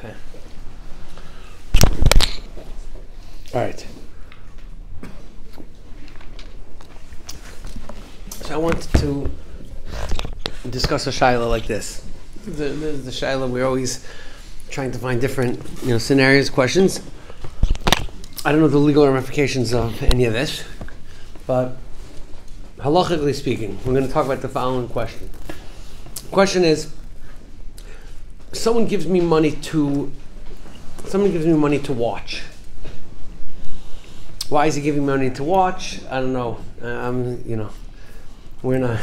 Okay. All right. So I wanted to discuss a shaila like this. The shaila we're always trying to find different, scenarios, questions. I don't know the legal ramifications of any of this, but halachically speaking, we're going to talk about the following question. The question is, someone gives me money to watch. Why is he giving me money to watch? I don't know. We're in an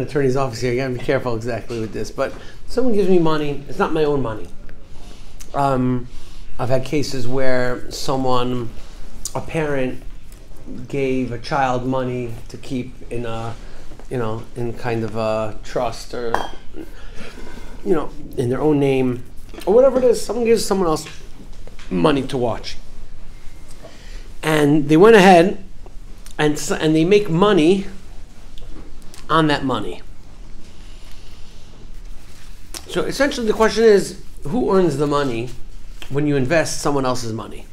attorney's office here. You gotta be careful exactly with this. But someone gives me money. It's not my own money. I've had cases where a parent gave a child money to keep in kind of a trust or, in their own name or whatever it is. Someone gives someone else money to watch. And they went ahead and they make money on that money. So essentially the question is, who earns the money when you invest someone else's money?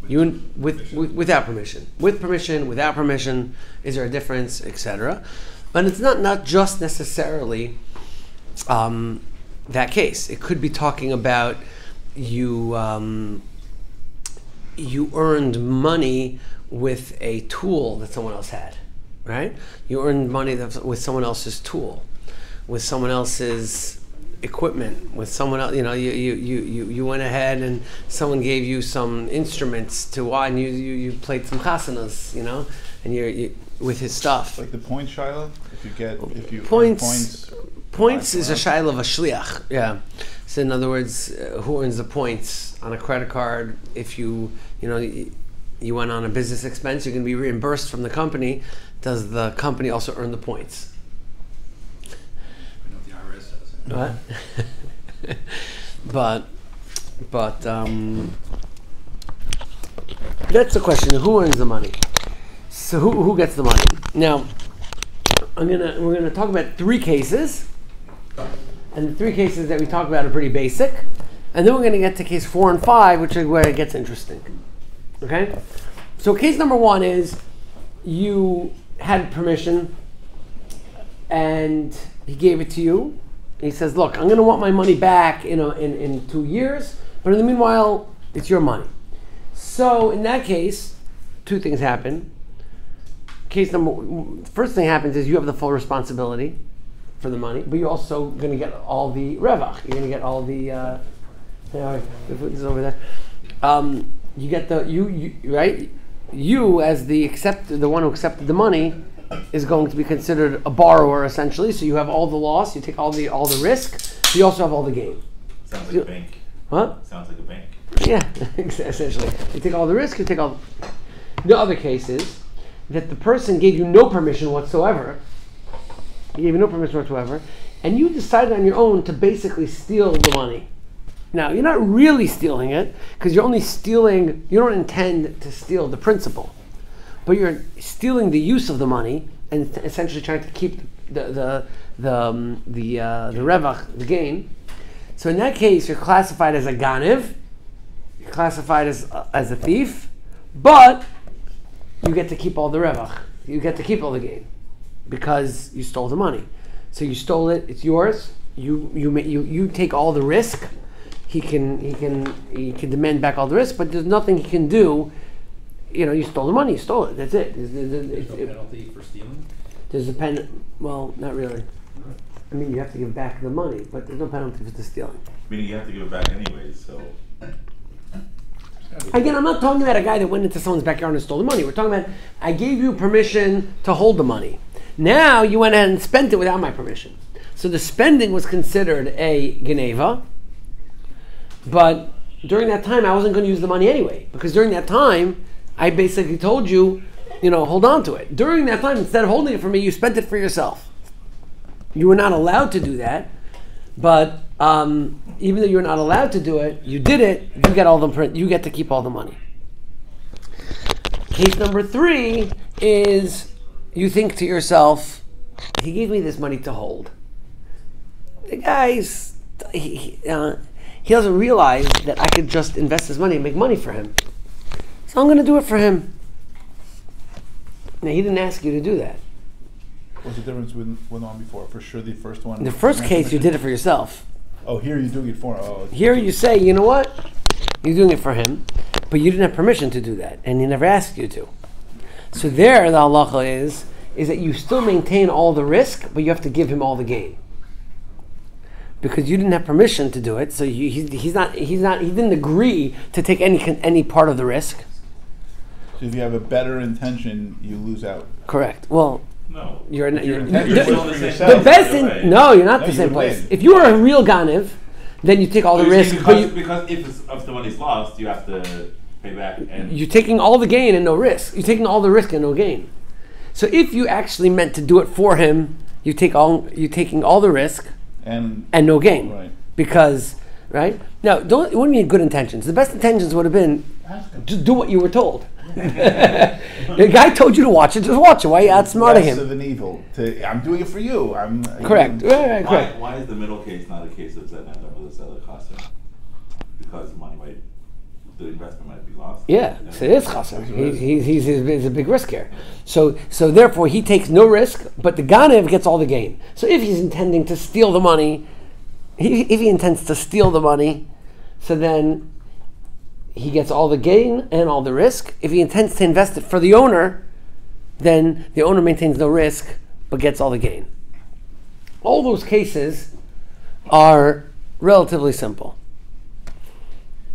Without permission. With permission, without permission, is there a difference, etc. But it's not just necessarily that case. It could be talking about you earned money with a tool that someone else had, right? You earned money with someone else's tool, with someone else's equipment, with someone else. You went ahead and someone gave you some instruments to watch, and you played some chasanas, and you with his stuff. Like the point shaila, if you points is a shaila of a shliach. Yeah. So in other words, who earns the points on a credit card? If you went on a business expense, you're going to be reimbursed from the company. Does the company also earn the points? We know what the IRS says. What? but that's the question. Who earns the money? So who gets the money? Now, we're gonna talk about three cases. And the three cases that we talk about are pretty basic. And then we're going to get to case 4 and 5, which is where it gets interesting. Okay? So case number 1 is you had permission and he gave it to you. He says, look, I'm going to want my money back in 2 years, but in the meanwhile, it's your money. So in that case, two things happen. First thing happens is you have the full responsibility for the money, but you're also going to get all the revach. You're going to get all the the food is over there. You get right. You as the one who accepted the money is going to be considered a borrower essentially. So you have all the loss. You take all the risk. But you also have all the gain. Sounds like a bank. What? Sounds like a bank. Yeah, essentially. You take all the risk. You take all. The other case is that the person gave you no permission whatsoever. He gave you no permission whatsoever, and you decided on your own to basically steal the money. Now, you're not really stealing it, because you're only stealing, you don't intend to steal the principal, but you're stealing the use of the money and essentially trying to keep the revach, the gain. So in that case, you're classified as a ganiv, you're classified as a thief, but you get to keep all the revach, you get to keep all the gain. Because you stole the money, so you stole it. It's yours. You take all the risk. He can demand back all the risk, but there's nothing he can do. You stole the money. You stole it. That's it. There's no penalty for stealing? There's a well, not really. I mean, you have to give back the money, but there's no penalty for the stealing. Meaning you have to give it back anyways. So again, I'm not talking about a guy that went into someone's backyard and stole the money. We're talking about I gave you permission to hold the money. Now you went ahead and spent it without my permission. So the spending was considered a geneva, but during that time I wasn't going to use the money anyway, because during that time I basically told you, hold on to it. During that time, instead of holding it for me, you spent it for yourself. You were not allowed to do that, but even though you're not allowed to do it, you did it. You get to keep all the money. Case number 3 is you think to yourself, he gave me this money to hold. The guy's he doesn't realize that I could just invest his money and make money for him. So I'm going to do it for him. Now, he didn't ask you to do that. What's the difference with went on before? For sure, the first one. In the first case, you did it for yourself. Oh, here you're doing it for. Oh, okay. Here you say, you know what? You're doing it for him, but you didn't have permission to do that, and he never asked you to. So there, the halacha is that you still maintain all the risk, but you have to give him all the gain. Because you didn't have permission to do it, so he didn't agree to take any part of the risk. So if you have a better intention, you lose out. Correct. Well, No. you're You're the still in the same best place. thing. No, you're not No, the you same would place. win. If you are a real ganiv, then you take all the So you're saying risk. But because if the money's lost, you have to pay back. And you're taking all the gain and no risk. You're taking all the risk and no gain. So if you actually meant to do it for him, you're taking all the risk And no gain. right. Because, right? Now, it wouldn't be good intentions. The best intentions would have been just do what you were told. The guy told you to watch it, just watch it. Why are you outsmarting Less him? of an evil. I'm doing it for you. Correct. Right, correct. why is the middle case not a case of Zen and the seller cost? Because the investment might be lost. Yeah, so it is chasar. He's a big risk here. So therefore, he takes no risk, but the ganev gets all the gain. So if he's intending to steal the money, if he intends to steal the money, so then he gets all the gain and all the risk. If he intends to invest it for the owner, then the owner maintains no risk, but gets all the gain. All those cases are relatively simple.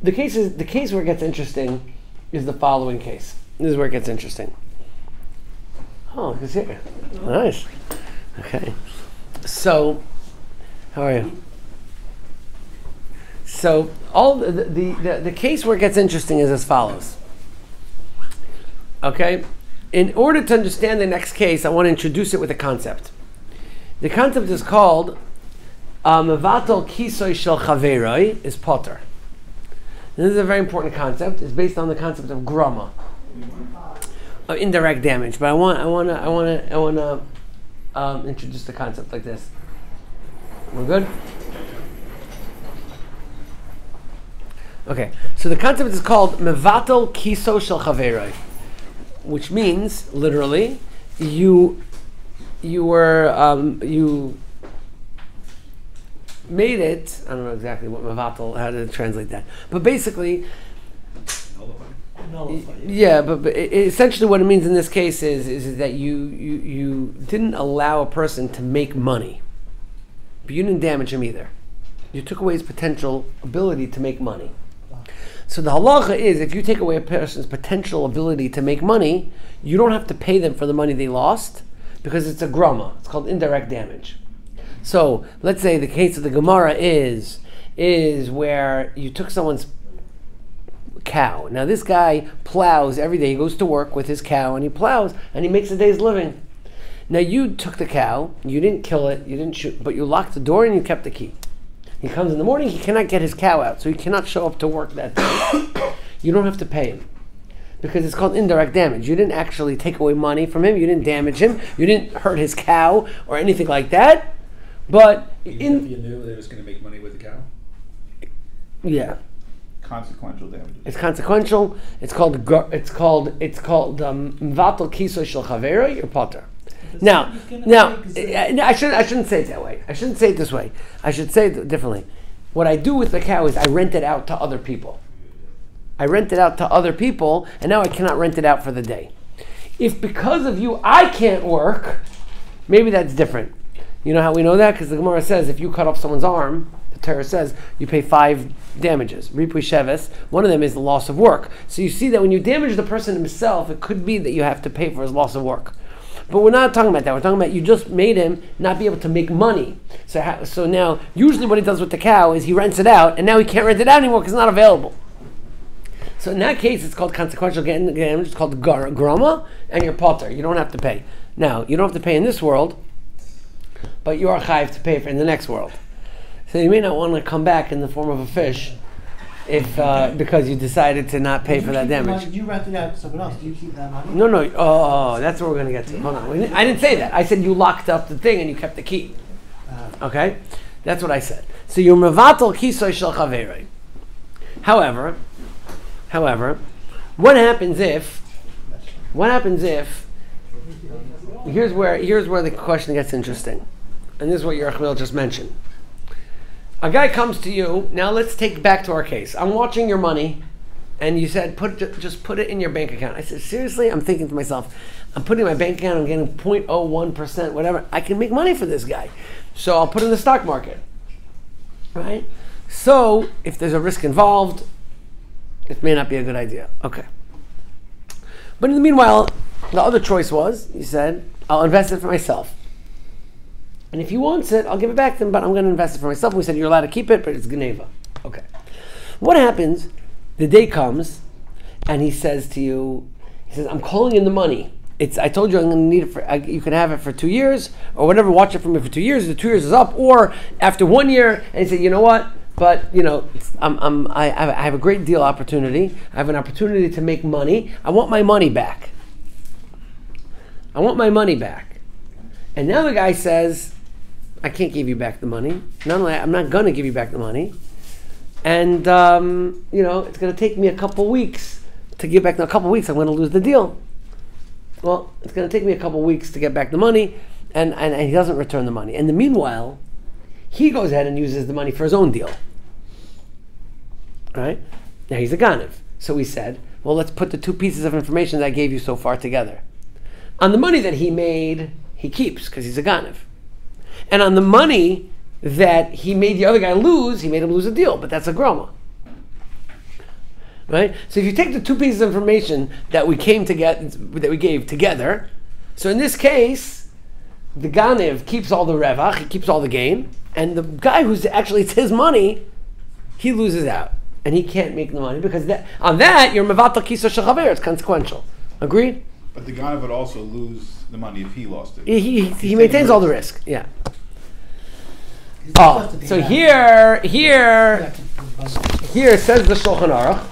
The case where it gets interesting is the following case. This is where it gets interesting. Oh, look who's here. Nice. Okay. So, how are you? So, all the case where it gets interesting is as follows. Okay? In order to understand the next case, I want to introduce it with a concept. The concept is called Mevatel Kisoy Shel Chaveroi is Potter. This is a very important concept. It's based on the concept of grama, of indirect damage. But I want to introduce the concept like this. We're good? Okay. So the concept is called mevatel kiso shel chaveroi, which means literally you made it. I don't know exactly what mevatel, how to translate that, but basically, yeah. But essentially, what it means in this case is that you didn't allow a person to make money, but you didn't damage him either. You took away his potential ability to make money. So the halacha is, if you take away a person's potential ability to make money, you don't have to pay them for the money they lost, because it's a grama. It's called indirect damage. So let's say the case of the Gemara is where you took someone's cow. Now this guy plows every day. He goes to work with his cow and he plows and he makes a day's living. Now you took the cow, you didn't kill it, you didn't shoot, but you locked the door and you kept the key. He comes in the morning, he cannot get his cow out, so he cannot show up to work that day. You don't have to pay him, because it's called indirect damage. You didn't actually take away money from him, you didn't damage him, you didn't hurt his cow or anything like that. But Even if you knew that it was going to make money with the cow? yeah, Consequential damages. it's consequential. It's called mevatel kiso shel chaveroi or potter. Now, I shouldn't say it that way. I shouldn't say it this way. I should say it differently. What I do with the cow is I rent it out to other people. I rent it out to other people, and now I cannot rent it out for the day. If because of you I can't work, maybe that's different. You know how we know that? Because the Gemara says if you cut off someone's arm, the Torah says you pay 5 damages. Ripui sheves. One of them is the loss of work. So you see that when you damage the person himself, it could be that you have to pay for his loss of work. But we're not talking about that. We're talking about you just made him not be able to make money. So now, usually what he does with the cow is he rents it out, and now he can't rent it out anymore because it's not available. So in that case, it's called consequential damage. It's called grama, and you're potter. You don't have to pay. Now, you don't have to pay in this world, but you are chayiv to pay for in the next world. So you may not want to come back in the form of a fish if because you decided to not pay for that damage. You rented out to someone else. Do you keep that money? No. Oh, that's what we're going to get to. Hold on. I didn't say that. I said you locked up the thing and you kept the key. Okay? That's what I said. So you're mevatel kisoy shel chaverei. However, what happens if? Here's where the question gets interesting, and this is what Yerachmiel just mentioned. A guy comes to you. Now let's take back to our case. I'm watching your money, and you said just put it in your bank account. I said seriously. I'm thinking to myself, I'm putting in my bank account. I'm getting 0.01%, whatever. I can make money for this guy, so I'll put it in the stock market, right? So if there's a risk involved, it may not be a good idea. Okay. But in the meanwhile, the other choice was, he said, I'll invest it for myself. And if he wants it, I'll give it back to him, but I'm going to invest it for myself. And we said, you're allowed to keep it, but it's Geneva. Okay. What happens, the day comes, and he says to you, he says, I'm calling in the money. I told you I'm going to need it for, you can have it for 2 years, or whatever, watch it for me for 2 years, the 2 years is up, or after 1 year, and he said, you know what? But I have a great deal opportunity. I have an opportunity to make money. I want my money back. And now the guy says, I can't give you back the money. Not only I'm not going to give you back the money, and it's going to take me a couple weeks to give back. In a couple weeks, I'm going to lose the deal. Well, it's going to take me a couple weeks to get back the money, and he doesn't return the money. In the meanwhile, he goes ahead and uses the money for his own deal. Right? Now he's a Ganev. So we said, well, let's put the two pieces of information that I gave you so far together. On the money that he made, he keeps because he's a Ganev. And on the money that he made the other guy lose, he made him lose a deal, but that's a Groma. Right? So if you take the two pieces of information that we gave together, so in this case, the Ganev keeps all the revach, he keeps all the gain, and the guy who's actually, it's his money, he loses out. And he can't make the money because on that, you're mevatel kiso shel chaver, it's consequential. Agreed? But the guy would also lose the money if he lost it. He maintains all the risk, yeah. Oh, so here says the Shulchan Aruch.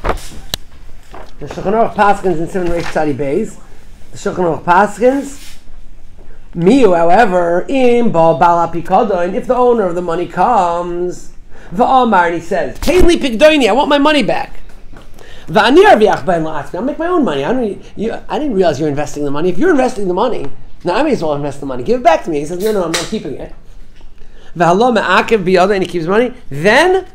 The Shulchan Aruch paskins in 7 Reish Tzadi Beis. The Shulchan Aruch paskins. Miu, however, in Baal Pikadon, if the owner of the money comes, V'amar, and he says, Teili Pikdoini, I want my money back. V'ani arviach ben la'atzmi, I'll make my own money. I didn't realize you're investing the money. If you're investing the money, now I may as well invest the money. Give it back to me. He says, no, I'm not keeping it. V'halo me'akev biyada, and he keeps money. Then,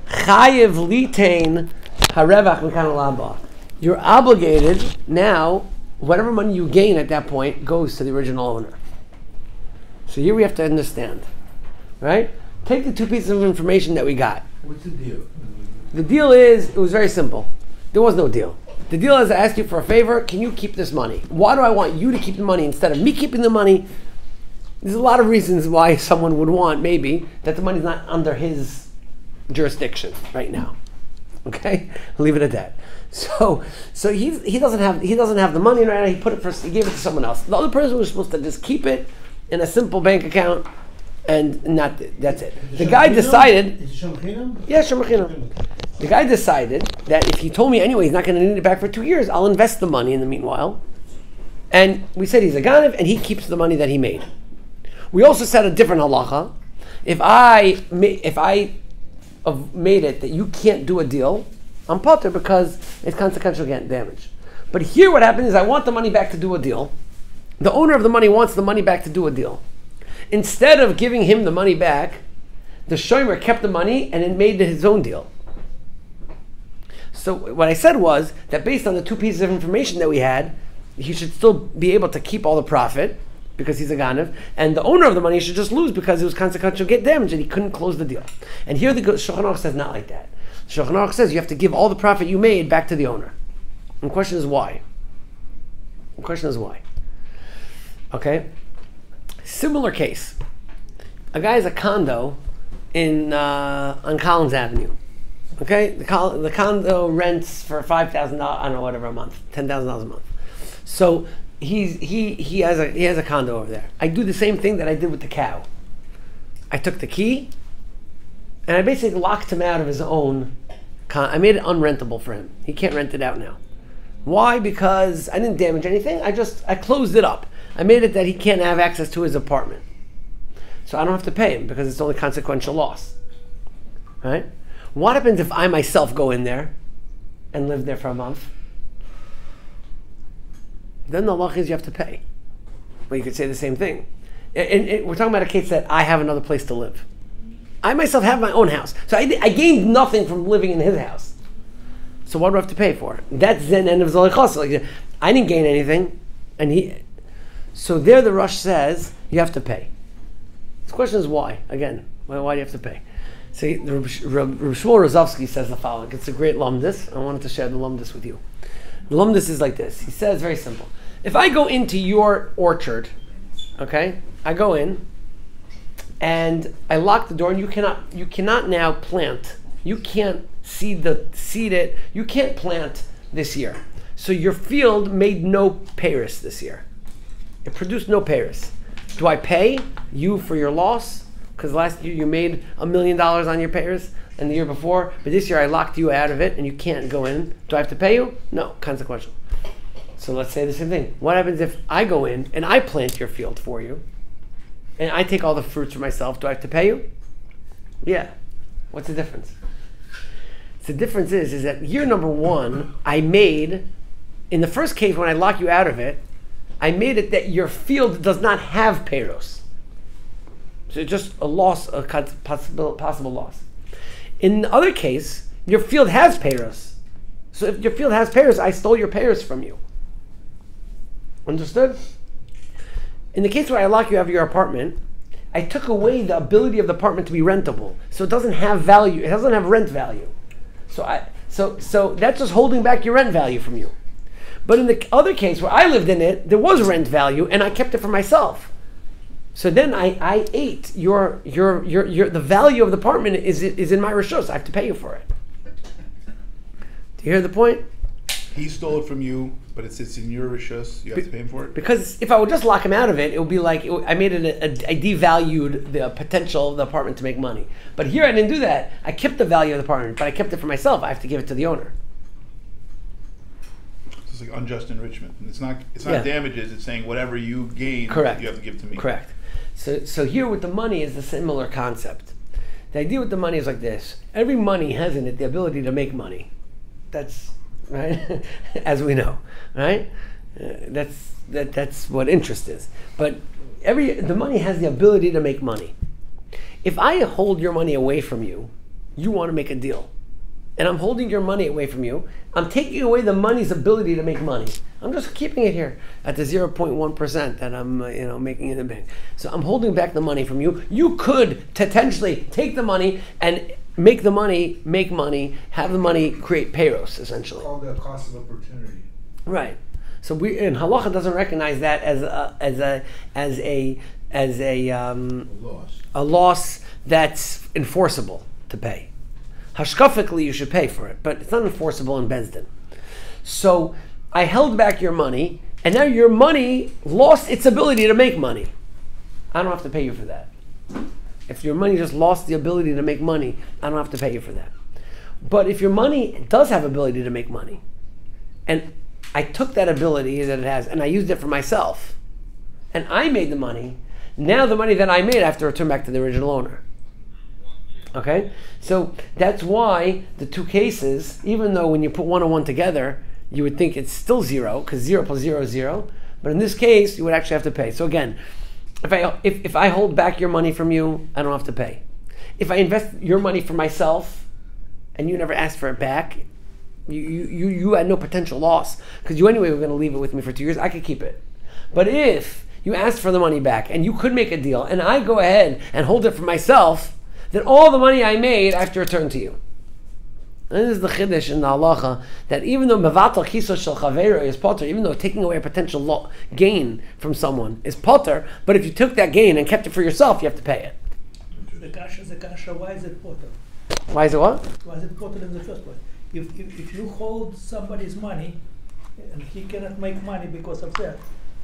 chayev litain harevach mekan alaba. You're obligated now. Whatever money you gain at that point goes to the original owner. So here we have to understand, right? Take the two pieces of information that we got. What's the deal? The deal is, it was very simple. There was no deal. The deal is, I asked you for a favor, can you keep this money? Why do I want you to keep the money instead of me keeping the money? There's a lot of reasons why someone would want, maybe, that the money's not under his jurisdiction right now. Okay? I'll leave it at that. So he doesn't have the money right now. He gave it to someone else. The other person was supposed to just keep it in a simple bank account, and that's it. The guy decided. Is it Shomachino? Yeah, Shomachino. The guy decided that if he told me anyway he's not going to need it back for 2 years, I'll invest the money in the meanwhile. And we said he's a Ganev, and he keeps the money that he made. We also said a different halacha. If I have made it that you can't do a deal, I'm potter because it's consequential damage. But here what happened is I want the money back to do a deal. The owner of the money wants the money back to do a deal. Instead of giving him the money back, the shomer kept the money and then made his own deal. So what I said was that based on the two pieces of information that we had, he should still be able to keep all the profit because he's a Ganev, and the owner of the money should just lose because it was consequential damage and he couldn't close the deal. And here the Shulchan Aruch says not like that. Shulchan Aruch says you have to give all the profit you made back to the owner. And the question is why? Okay? Similar case. A guy has a condo on Collins Avenue. Okay? The condo rents for $5,000, I don't know, whatever a month, $10,000 a month. So he has a condo over there. I do the same thing that I did with the cow. I took the key and I basically locked him out of his own I made it unrentable for him. He can't rent it out now. Why? Because I didn't damage anything. I closed it up. I made it that he can't have access to his apartment. So I don't have to pay him because it's only consequential loss. Right? What happens if I myself go in there and live there for a month? Then the law is you have to pay. Well, you could say the same thing. And we're talking about a case that I have another place to live. I myself have my own house. So I gained nothing from living in his house. So what do I have to pay for? That's then end of Zolichos. Like, I didn't gain anything. So there the Rush says, you have to pay. The question is why? Again, why do you have to pay? See, the Reb Shmuel Rozovsky says the following. It's a great lumdis. I wanted to share the lumdis with you. The lumdis is like this. He says, very simple. If I go into your orchard, okay, I go in, and I lock the door, and you cannot now plant. You can't seed it. You can't plant this year. So your field made no peiros this year. It produced no peiros. Do I pay you for your loss? Because last year you made $1 million on your peiros, and the year before, but this year I locked you out of it, and you can't go in. Do I have to pay you? No, consequential. So let's say the same thing. What happens if I go in and I plant your field for you, and I take all the fruits for myself? Do I have to pay you? Yeah. What's the difference? The difference is that year number one, I made, in the first case when I lock you out of it, I made it that your field does not have peiros. So it's just a loss, a possible loss. In the other case, your field has peiros. So if your field has peiros, I stole your peiros from you. Understood? In the case where I lock you out of your apartment, I took away the ability of the apartment to be rentable. So it doesn't have value. It doesn't have rent value. So that's just holding back your rent value from you. But in the other case where I lived in it, there was rent value, and I kept it for myself. So then I ate the value of the apartment is in my rishos. I have to pay you for it. Do you hear the point? He stole it from you, but it sits in your rishos. You have to pay him for it? Because if I would just lock him out of it, it would be like, I made it, I devalued the potential of the apartment to make money. But here I didn't do that. I kept the value of the apartment, but I kept it for myself. I have to give it to the owner. It's like unjust enrichment. It's not damages, it's saying whatever you gain, Correct. You have to give to me. Correct. So here with the money is a similar concept. The idea with the money is like this. Every money has in it the ability to make money. That's right, as we know, right? That's what interest is. But the money has the ability to make money. If I hold your money away from you, you want to make a deal. And I'm holding your money away from you. I'm taking away the money's ability to make money. I'm just keeping it here at the 0.1% that I'm making in the bank. So I'm holding back the money from you. You could potentially take the money and make money, have the money create peiros, essentially. All the cost of opportunity. Right. So and halacha doesn't recognize that as a loss that's enforceable to pay. Hashkafically, you should pay for it, but it's not enforceable in Bezdin. So I held back your money, and now your money lost its ability to make money. I don't have to pay you for that. If your money just lost the ability to make money, I don't have to pay you for that. But if your money does have ability to make money, and I took that ability that it has, and I used it for myself, and I made the money, now the money that I made I have to return back to the original owner. Okay? So that's why the two cases, even though when you put one and one together, you would think it's still zero, because 0 plus 0 is 0. But in this case, you would actually have to pay. So again, if I hold back your money from you, I don't have to pay. If I invest your money for myself, and you never asked for it back, you had no potential loss, because you anyway were going to leave it with me for 2 years, I could keep it. But if you asked for the money back, and you could make a deal, and I go ahead and hold it for myself, then all the money I made I have to return to you. And this is the chiddush in the halacha, that even though mevatel kiso shel chaveiro is potter, even though taking away a potential gain from someone is potter, but if you took that gain and kept it for yourself, you have to pay it. The kasha, why is it potter? Why is it what? Why is it potter in the first place? If you hold somebody's money and he cannot make money because of that,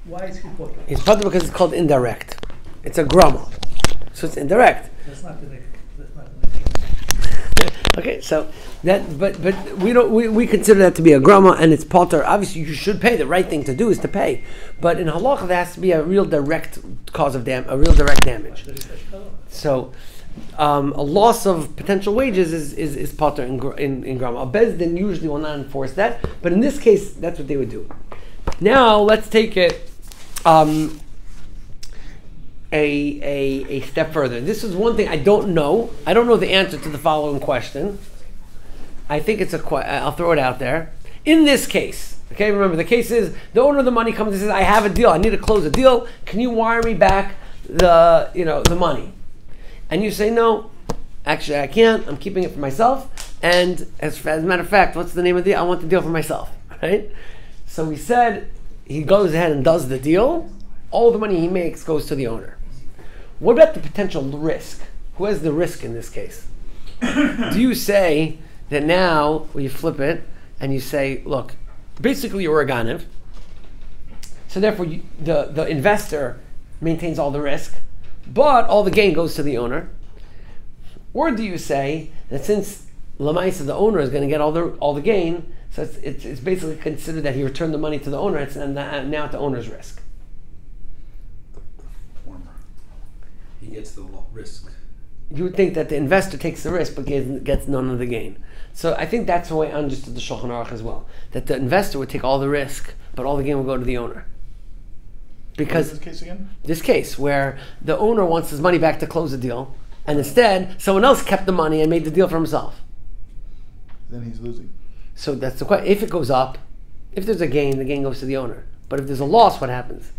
why is he potter? It's potter because it's called indirect. It's a grama, so it's indirect. That's not the Okay, so but we don't we consider that to be a grama and it's palter. Obviously, you should pay. The right thing to do is to pay. But in halacha, there has to be a real direct cause of a real direct damage. So, a loss of potential wages is palter in grama. A bezdin usually will not enforce that, but in this case, that's what they would do. Now let's take it a step further. This is one thing I don't know. I don't know the answer to the following question. I think it's I'll throw it out there. In this case, okay, remember the case is the owner of the money comes and says, "I have a deal. I need to close a deal. Can you wire me back the money?" And you say, "No, actually, I can't. I'm keeping it for myself." And as a matter of fact, what's the name of the deal? I want the deal for myself, right? So we said he goes ahead and does the deal. All the money he makes goes to the owner. What about the potential risk? Who has the risk in this case? Do you say that now, you flip it, and you say, look, basically you're a ganav, so therefore the investor maintains all the risk, but all the gain goes to the owner? Or do you say that since Lamaisa, the owner, is going to get all the gain, so it's basically considered that he returned the money to the owner, and now at the owner's risk? He gets the risk. You would think that the investor takes the risk but gets none of the gain. So I think that's the way I understood the Shulchan Aruch as well. That the investor would take all the risk, but all the gain would go to the owner. Because what is this case again? This case where the owner wants his money back to close the deal, and instead someone else kept the money and made the deal for himself. Then he's losing. So that's the question. If it goes up, if there's a gain, the gain goes to the owner. But if there's a loss, what happens?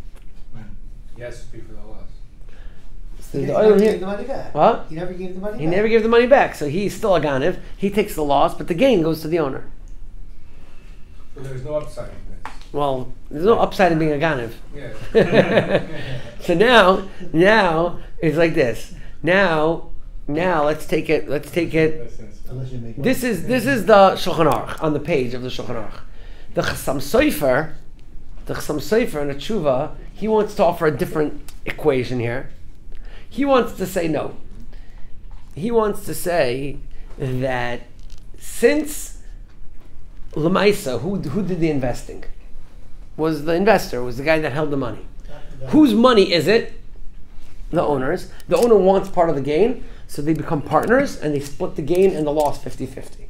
He has to speak for the loss. He never gave the money back. What? He never gave the money back. He never gave the money back, so he's still a ganiv. He takes the loss, but the gain goes to the owner. So there's no upside in this. Well, there's no upside in being a ganiv. Yeah. So now it's like this. Now let's take it. Unless you make This is the Shulchan Aruch on the page of the Shulchan Aruch. The Chassam Sofer in the Tshuva, he wants to offer a different equation here. He wants to say no. He wants to say that since Lamaisa, who did the investing? Was the investor, was the guy that held the money. Whose money is it? The owner's. The owner wants part of the gain, so they become partners and they split the gain and the loss 50-50.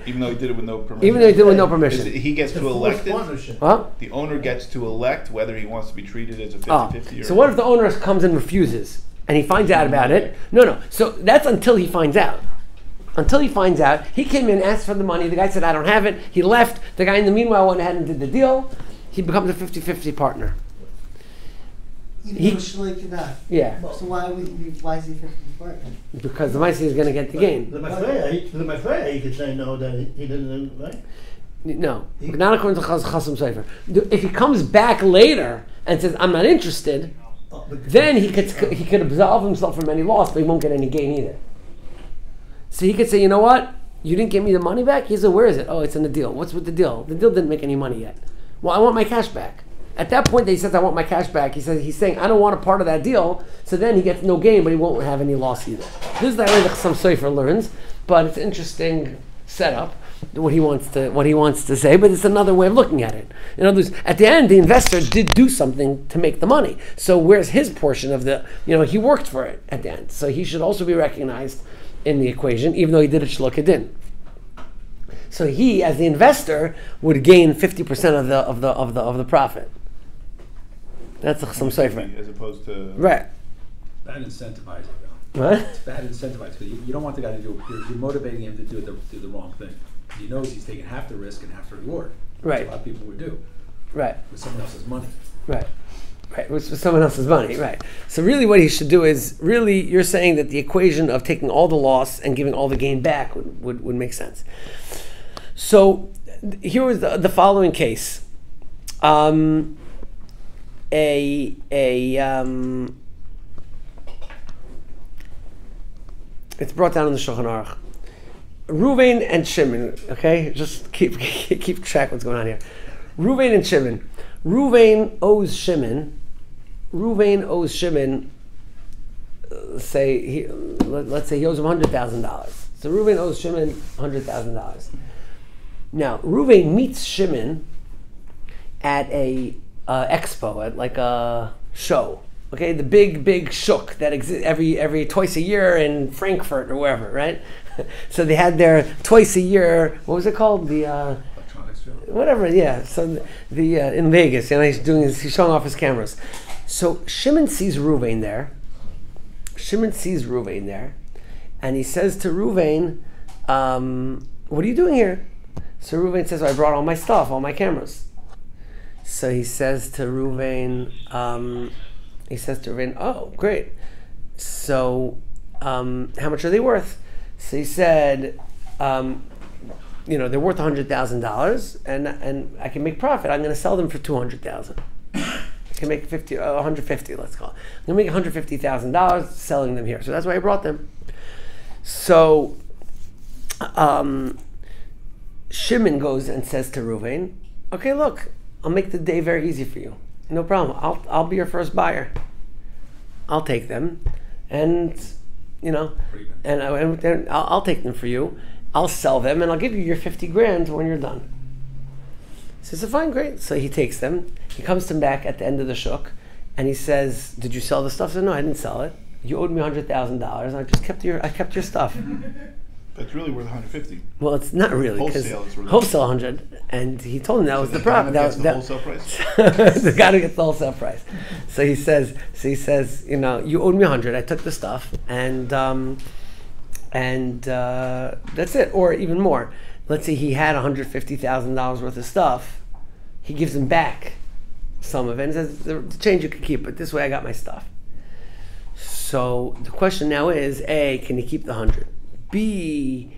Even though he did it with no permission. Even though he did it with no permission. He gets to elect it. Huh? The owner gets to elect whether he wants to be treated as a 50-50 or So what if the owner comes and refuses and he finds out about it? No. So that's until he finds out. Until he finds out, he came in, asked for the money, the guy said, I don't have it, he left, the guy in the meanwhile went ahead and did the deal, he becomes a 50-50 partner. Even though cannot. Yeah. So why is he 50 partner? Because the Maisi is going to get the gain. The Mafreya, he could say no, that he didn't, right? No, not according to Chassam Sofer. If he comes back later and says, I'm not interested, then he could absolve himself from any loss, but he won't get any gain either. So he could say, you know what? You didn't give me the money back? He said, where is it? Oh, it's in the deal. What's with the deal? The deal didn't make any money yet. Well, I want my cash back. At that point that he says, I want my cash back, he's saying, I don't want a part of that deal, so then he gets no gain, but he won't have any loss either. This is the way that Chassam Sofer learns, but it's an interesting setup, what he wants to say, but it's another way of looking at it. In other words, at the end, the investor did do something to make the money. So where's his portion of he worked for it at the end. So he should also be recognized in the equation, even though he did it shlo kedin. So he, as the investor, would gain 50% of the profit. That's some Sofer. As opposed to Right. Bad incentivizing though. What? It's bad incentivizing because you don't want the guy to do. You're motivating him to do the wrong thing. He knows he's taking half the risk and half the reward. Right. That's what a lot of people would do Right. with someone else's money. Right. Which was someone else's money, right. So really what he should do is, you're saying that the equation of taking all the loss and giving all the gain back would make sense. So here was the following case. It's brought down in the Shulchan Aruch. Ruvain and Shimon, okay? Just keep track what's going on here. Ruvain and Shimon. Ruvain owes Shimon, say, let's say he owes him $100,000. So Reuven owes Shimon $100,000. Now Reuven meets Shimon at a expo, at like a show. Okay, the big shuk that exists every twice a year in Frankfurt or wherever, right? So they had their twice a year. What was it called? The Electronics show. whatever. Yeah. So the in Vegas, he's showing off his cameras. So Shimon sees Reuven there. And he says to Reuven, "What are you doing here?" So Reuven says, "I brought all my stuff, all my cameras." So he says to Reuven, "Oh, great. So, how much are they worth?" So he said, they're worth $100,000, and I can make profit. I'm going to sell them for $200,000. I can make 150. Let's call it. I'm going to make $150,000 selling them here. So that's why I brought them. So, Shimon goes and says to Reuven, "Okay, look, I'll make the day very easy for you. No problem. I'll be your first buyer. I'll take them, and I'll take them for you. I'll sell them, and I'll give you your $50,000 when you're done." So he said, "Fine, great." So he takes them. He comes to him back at the end of the shuk, and he says, "Did you sell the stuff?" I said, "No, I didn't sell it. You owed me $100,000. I just kept your stuff." That's really worth 150. Well, it's not really, because wholesale 100, and he told him that was the problem. That was the wholesale price. The guy who gets the wholesale price. So he says, you owed me 100. I took the stuff, and that's it, or even more. Let's say he had $150,000 worth of stuff. He gives him back some of it and says, "The change you can keep, but this way I got my stuff." So the question now is: A, can he keep the 100? B,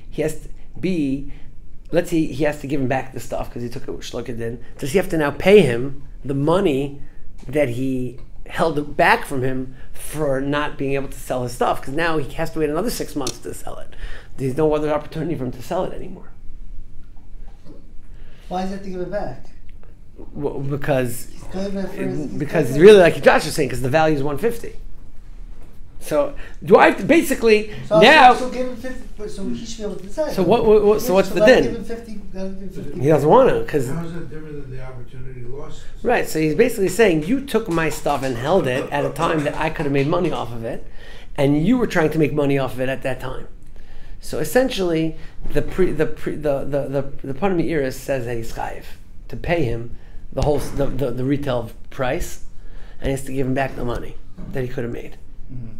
let's say he has to give him back the stuff because he took it with Shlokedin. Does he have to now pay him the money that he held back from him for not being able to sell his stuff? Because now he has to wait another 6 months to sell it. There's no other opportunity for him to sell it anymore. Why does he have to give it back? Well, because Because really, like Josh was saying, because the value is 150. So do I have to basically now? So give him 50. So he should be able to decide. So what? So what's the din? Give him 50. He doesn't want to because. How is that different than the opportunity lost? Right. So he's basically saying you took my stuff and held it at a time that I could have made money off of it, and you were trying to make money off of it at that time. So essentially, the Panim Iris says that he's chayiv to pay him the retail price, and he has to give him back the money that he could have made. Mm-hmm.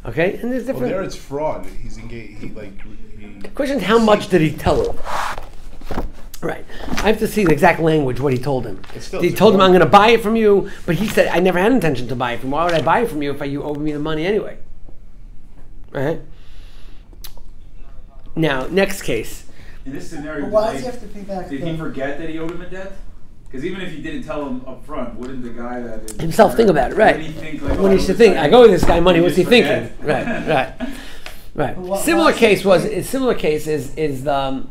Okay, and there's different. Well, there it's fraud. He's engaged. The question is, how much did he tell him? Right. I have to see the exact language, what he told him. He told him, "I'm going to buy it from you," but he said, "I never had intention to buy it from you. Why would I buy it from you if you owe me the money anyway?" Right? Now, next case. In this scenario, But why does he have to pay back? did he forget that he owed him a debt? Because even if he didn't tell him up front, wouldn't the guy that is Himself think about it, right? Wouldn't he think like, When he should think, I go with this guy money, what's he thinking? Right. But Similar case is the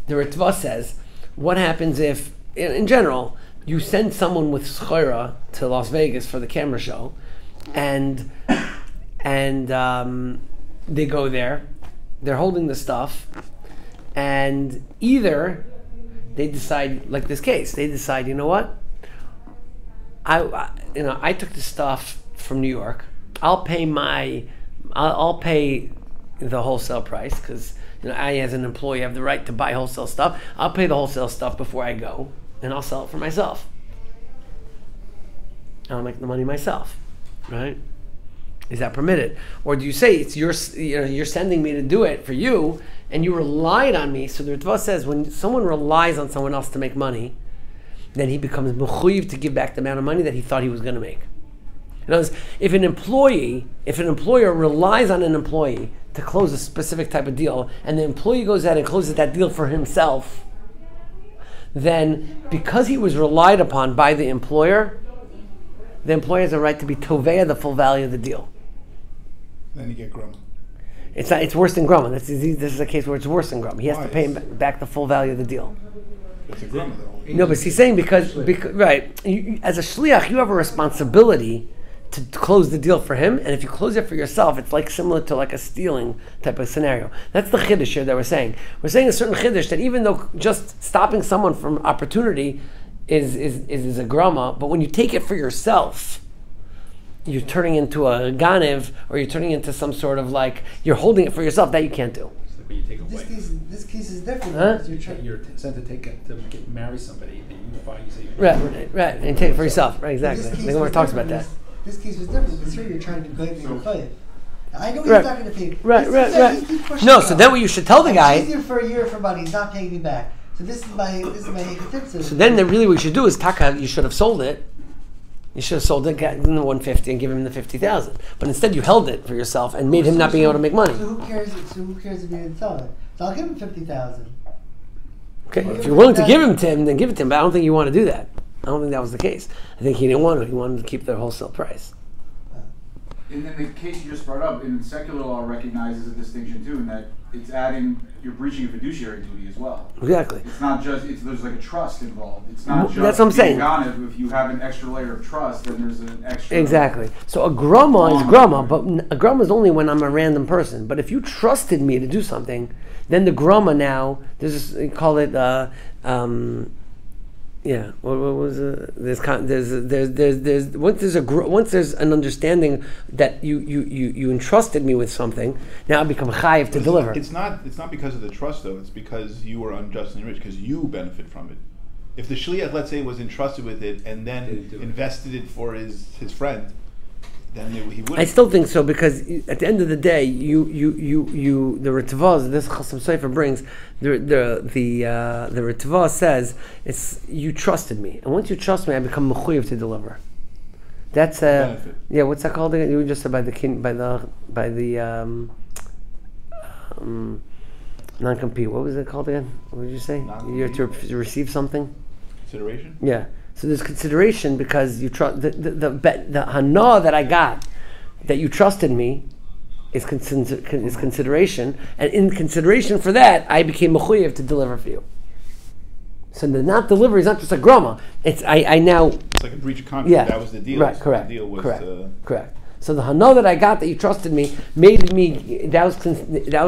Ritva says, what happens if, in general, you send someone with schora to Las Vegas for the camera show, and they go there, they're holding the stuff, and either they decide, like this case, they decide, you know what? I took the stuff from New York. I'll pay the wholesale price because I, as an employee, have the right to buy wholesale stuff. I'll pay the wholesale stuff before I go, and I'll sell it for myself. I'll make the money myself, right? Is that permitted? Or do you say it's you're sending me to do it for you, and you relied on me? So the Ritva says when someone relies on someone else to make money, then he becomes mechuyev to give back the amount of money that he thought he was going to make. In other words, if an employer relies on an employee to close a specific type of deal, and the employee goes out and closes that deal for himself, then because he was relied upon by the employer has a right to be tovea the full value of the deal. Then you get grumman. It's worse than grumman. This is a case where it's worse than grumman. He has to pay him back the full value of the deal. It's a grumman though. No, but he's saying because right, as a shliach, you have a responsibility to close the deal for him, and if you close it for yourself, it's like similar to like a stealing type of scenario. That's the chiddush here that we're saying. We're saying a certain chiddush that even though just stopping someone from opportunity is a grama, but when you take it for yourself, you're turning into a ganiv, or you're turning into some sort of like, you're holding it for yourself, that you can't do. It's like when you take away. This case is different. Huh? Because you're trying. You're sent to marry somebody, and you find you say Right, and take it for yourself. Right, exactly. This case The Gemara was talks about different. that. This case was different. This here you're trying to blame me with chayiv. I know he's Right. not going to pay. Right. He's pushing No, it so out. then what you should tell the I'm guy. chasing him for a year for money. He's not paying me back. So this is my heketitza. So then, really, what you should do is taka. You should have sold it. You should have sold it, gotten the 150, and give him the 50,000. But instead, you held it for yourself and made him not being able to make money. So who cares? So who cares if you didn't sell it? So I'll give him 50,000. Okay, if you're willing to give him to him, then give it to him. But I don't think you want to do that. I don't think that was the case. I think he didn't want to. He wanted to keep their wholesale price. And then the case you just brought up in secular law recognizes a distinction too, in that it's you're breaching a fiduciary duty as well. Exactly. It's not just, there's like a trust involved. It's not just That's what I'm saying. being gone. If you have an extra layer of trust, then there's an extra. Exactly. So a grama is grama, but a grama is only when I'm a random person. But if you trusted me to do something, then the grama now, there's this, call it, yeah. What was there's once there's an understanding that you entrusted me with something, now I become chayiv to deliver. It's not because of the trust though. It's because you were unjustly enriched, because you benefit from it. If the shliach, let's say, was entrusted with it and then invested it for his friend, then he wouldn't. I still think so, because at the end of the day, you the Ritvah, this Chasam Sofer brings, the Ritvah says, it's you trusted me, and once you trust me, I become mechuyev to deliver. That's benefit. Yeah. What's that called again? You just said by the non-compete. What was it called again? What did you say? You have to receive something. Consideration. Yeah. So there's consideration because you trust the hana that I got, that you trusted me, is consideration, and in consideration for that, I became mechuyev to deliver for you. So the not delivery is not just a grama. It's I now. It's like a breach of contract. Yeah. That was the deal. Right. So Correct. The deal was correct. So the hana that I got, that you trusted me, made me. That was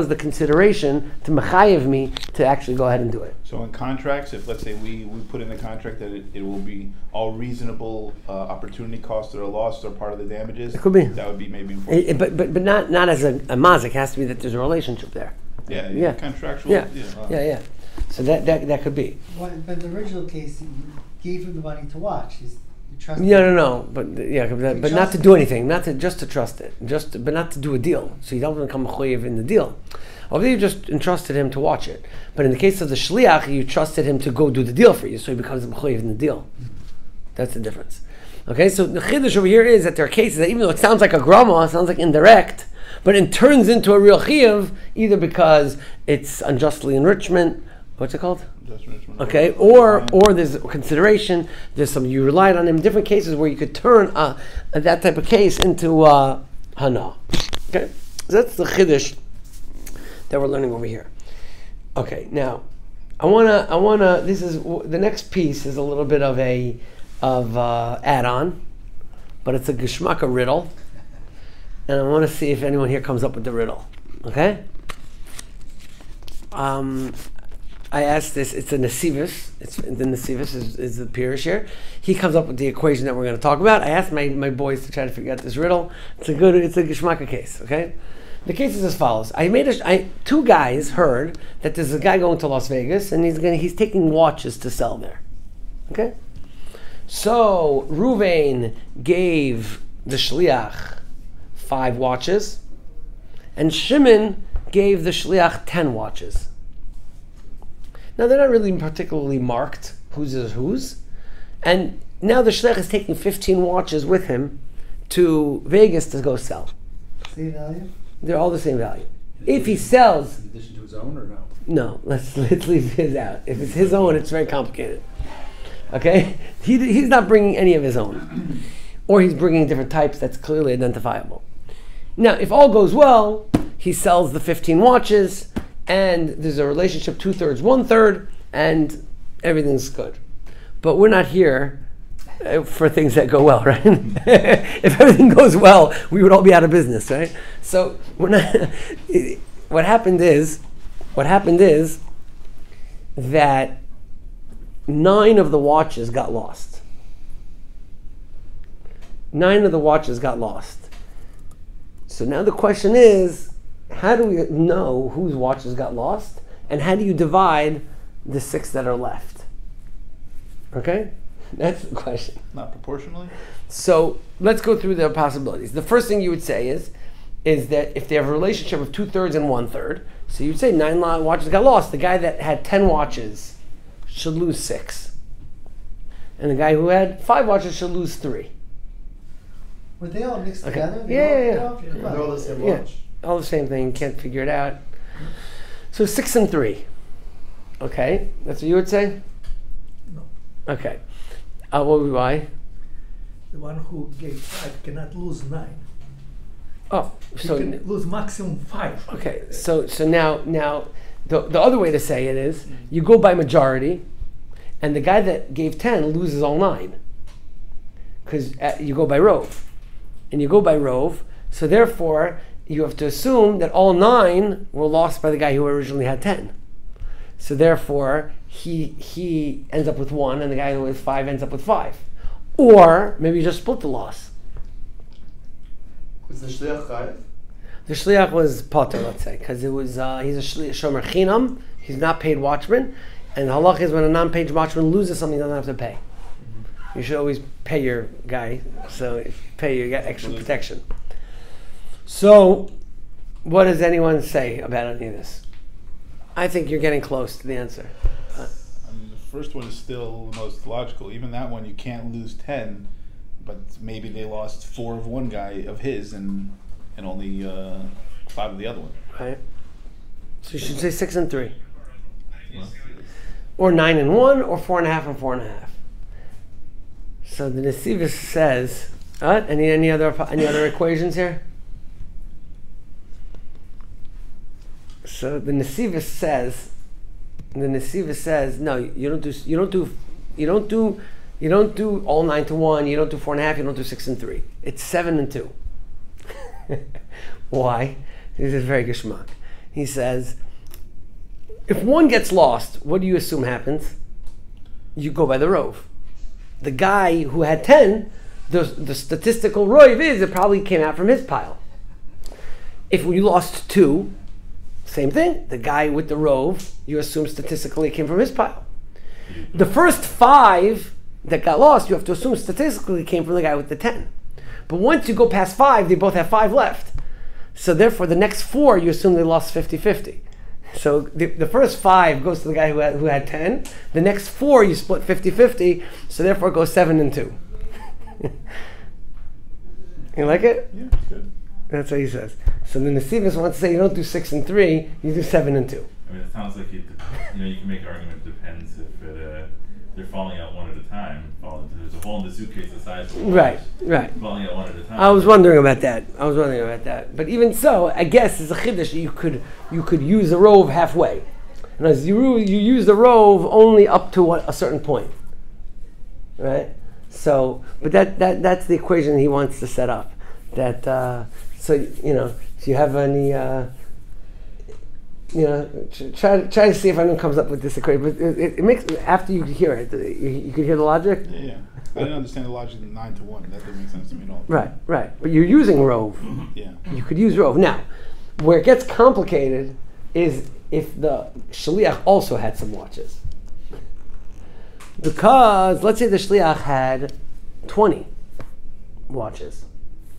the consideration to mechayev me to actually go ahead and do it. So in contracts, if let's say we put in the contract that it will be all reasonable opportunity costs that are lost or part of the damages, it could be. That would be maybe enforced. But not as a mazik. It has to be that there's a relationship there. Yeah. Contractual. Yeah. So that could be. But in the original case, you gave him the money to watch. You trusted No. But not to do anything. Just to trust it. But not to do a deal. So you don't become mechuyev in the deal. Or you just entrusted him to watch it. But in the case of the shliach, you trusted him to go do the deal for you, so he becomes mechuyev in the deal. That's the difference. Okay, so the chiddush over here is that there are cases that even though it sounds like a grama, it sounds like indirect, but it turns into a real chiyuv either because it's unjustly enrichment. What's it called? Okay, or there's consideration. There's some you relied on him. Different cases where you could turn that type of case into hana. Okay, so that's the chiddush that we're learning over here. Okay, now I wanna. This is the next piece is a little bit of add-on, but it's a geschmacka riddle, and I want to see if anyone here comes up with the riddle. Okay. I asked this. It's a Nesivis. The Nesivis is the Pirish here. He comes up with the equation that we're going to talk about. I asked my boys to try to figure out this riddle. It's a geschmacka case. Okay. The case is as follows. Two guys heard that there's a guy going to Las Vegas and he's taking watches to sell there. Okay? So Ruvain gave the shliach 5 watches and Shimon gave the shliach 10 watches. Now they're not really particularly marked whose is whose. And now the shliach is taking 15 watches with him to Vegas to go sell. Same value? They're all the same value. If he sells... In addition to his own or no? No, let's leave his out. If it's his own, it's very complicated. Okay? He's not bringing any of his own. Or he's bringing different types that's clearly identifiable. Now, if all goes well, he sells the 15 watches, and there's a relationship 2/3, 1/3, and everything's good. But we're not here for things that go well, right? If everything goes well, we would all be out of business, right? So what happened is that 9 of the watches got lost. 9 of the watches got lost. So now the question is, how do we know whose watches got lost? And how do you divide the 6 that are left? Okay? That's the question. Not proportionally? So let's go through the possibilities. The first thing you would say is that if they have a relationship of 2/3 and 1/3, so you'd say 9 watches got lost. The guy that had 10 watches should lose 6. And the guy who had 5 watches should lose 3. Were they all mixed Okay. together? Yeah. They're all the same Yeah. watch. All the same thing, can't figure it out. So 6 and 3. Okay, that's what you would say? No. Okay. Why? The one who gave 5 cannot lose 9. Oh, He so can lose maximum 5. okay. So now the other way to say it is you go by majority, and the guy that gave 10 loses all 9 because you go by rove, and you go by rove. So therefore, you have to assume that all 9 were lost by the guy who originally had 10. So therefore, he ends up with 1, and the guy who has 5 ends up with 5. Or maybe you just split the loss. Was the shliach chayav? The shliach was potter, let's say, because it was he's a shliach shomer chinam. He's not paid watchman, and the halach is when a non-paid watchman loses something, he doesn't have to pay. You should always pay your guy, so if you pay, you get extra protection. So, what does anyone say about any of this? I think you're getting close to the answer. I mean, the first one is still the most logical. Even that one, you can't lose 10, but maybe they lost 4 of one guy of his and only 5 of the other one. Right? So you should say 6 and 3. Or 9 and 1, or 4.5 and 4.5. So the Nesivis says, any other equations here? So the Nesivis says, no, you don't do all 9 to 1, you don't do 4.5, you don't do 6 and 3. It's 7 and 2. Why? This is very geschmack. He says, if one gets lost, what do you assume happens? You go by the rove. The guy who had 10, the statistical rove is it probably came out from his pile. If you lost 2, same thing. The guy with the rove, you assume statistically came from his pile. The first 5 that got lost, you have to assume statistically came from the guy with the 10. But once you go past 5, they both have 5 left. So therefore, the next 4, you assume they lost 50-50. So the first 5 goes to the guy who had 10. The next 4, you split 50-50. So therefore, it goes 7 and 2. You like it? Yeah, it's good. That's what he says. So the Nesivis wants to say you don't do 6 and 3, you do 7 and 2. I mean, it sounds like you can make an argument. Depends if they're falling out one at a time. There's a hole in the suitcase the size of a watch. Right. Falling out one at a time. I was wondering about that. But even so, I guess it's a chiddush. You could use the rove halfway, and as you use the rove only up to a certain point, right? So, but that's the equation he wants to set up. That so if you have any. Try to see if anyone comes up with this equation. But it makes, after you hear it, you could hear the logic. Yeah. I didn't understand the logic of 9 to 1. That didn't make sense to me at all. Right. But you're using rove. Yeah. You could use rove. Now, where it gets complicated is if the shliach also had some watches. Because let's say the shliach had 20 watches.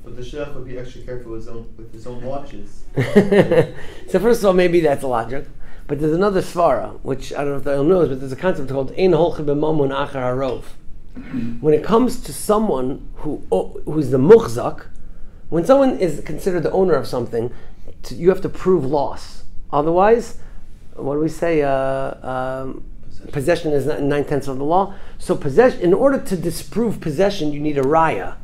But the shliach would be extra careful with his own watches. So first of all, maybe that's a logic. But there's another svara, which I don't know if anyone knows, but there's a concept called ein holche b'mamun achar harov. When it comes to someone who's the muchzak, when someone is considered the owner of something, you have to prove loss. Otherwise, what do we say? Possession is 9/10 of the law. So possession, in order to disprove possession, you need a raya.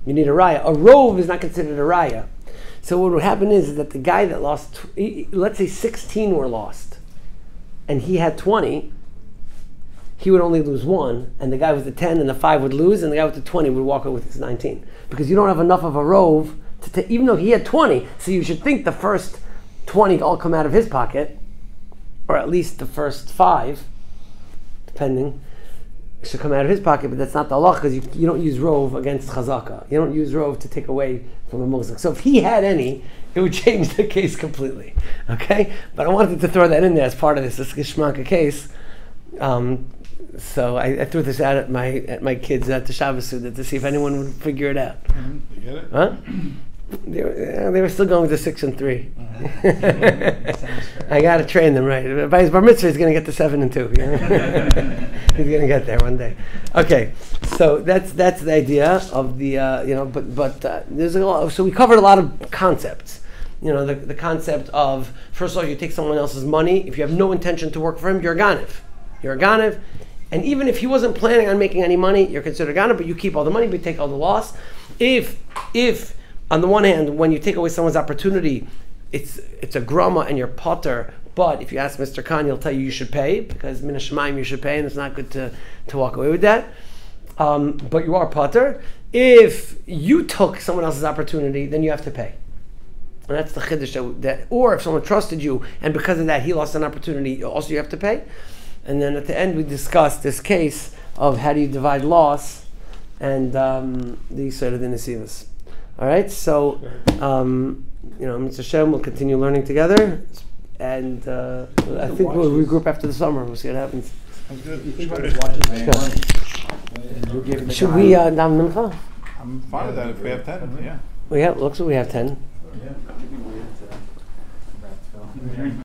A rove is not considered a raya. So what would happen is that the guy that lost, let's say 16 were lost, and he had 20, he would only lose 1, and the guy with the 10 and the 5 would lose, and the guy with the 20 would walk away with his 19. Because you don't have enough of a rove to take, even though he had 20, so you should think the first 20 all come out of his pocket, or at least the first 5, depending, should come out of his pocket, but that's not the halach, because you don't use rove against chazaka. You don't use rove to take away from a mosek. So if he had any, it would change the case completely. Okay? But I wanted to throw that in there as part of this Gishmanka case. So I threw this out at my kids at the Shabbos Suda to see if anyone would figure it out. You get it? Huh? They were still going to 6 and 3. I got to train them right. By his bar mitzvah, he's going to get to 7 and 2. He's going to get there one day. Okay, so that's the idea of the but there's a lot. So we covered a lot of concepts. The concept of, first of all, you take someone else's money. If you have no intention to work for him, you're a ganav. You're a ganav. And even if he wasn't planning on making any money, you're considered a ganav, but you keep all the money, but you take all the loss. If on the one hand, when you take away someone's opportunity, it's a grama and you're potter, but if you ask Mr. Khan, he'll tell you should pay, because min hashemayim you should pay, and it's not good to walk away with that. But you are potter. If you took someone else's opportunity, then you have to pay. And that's the chiddush that, or if someone trusted you, and because of that he lost an opportunity, also you have to pay. And then at the end we discussed this case of how do you divide loss and the Yisod of the Nesivos. All right, so Mr. Shem will continue learning together, and I think we'll regroup after the summer. We'll see what happens. Sounds good. Should we dam mincha? I'm fine with that if we have 10. Yeah. Looks like we have 10. Yeah.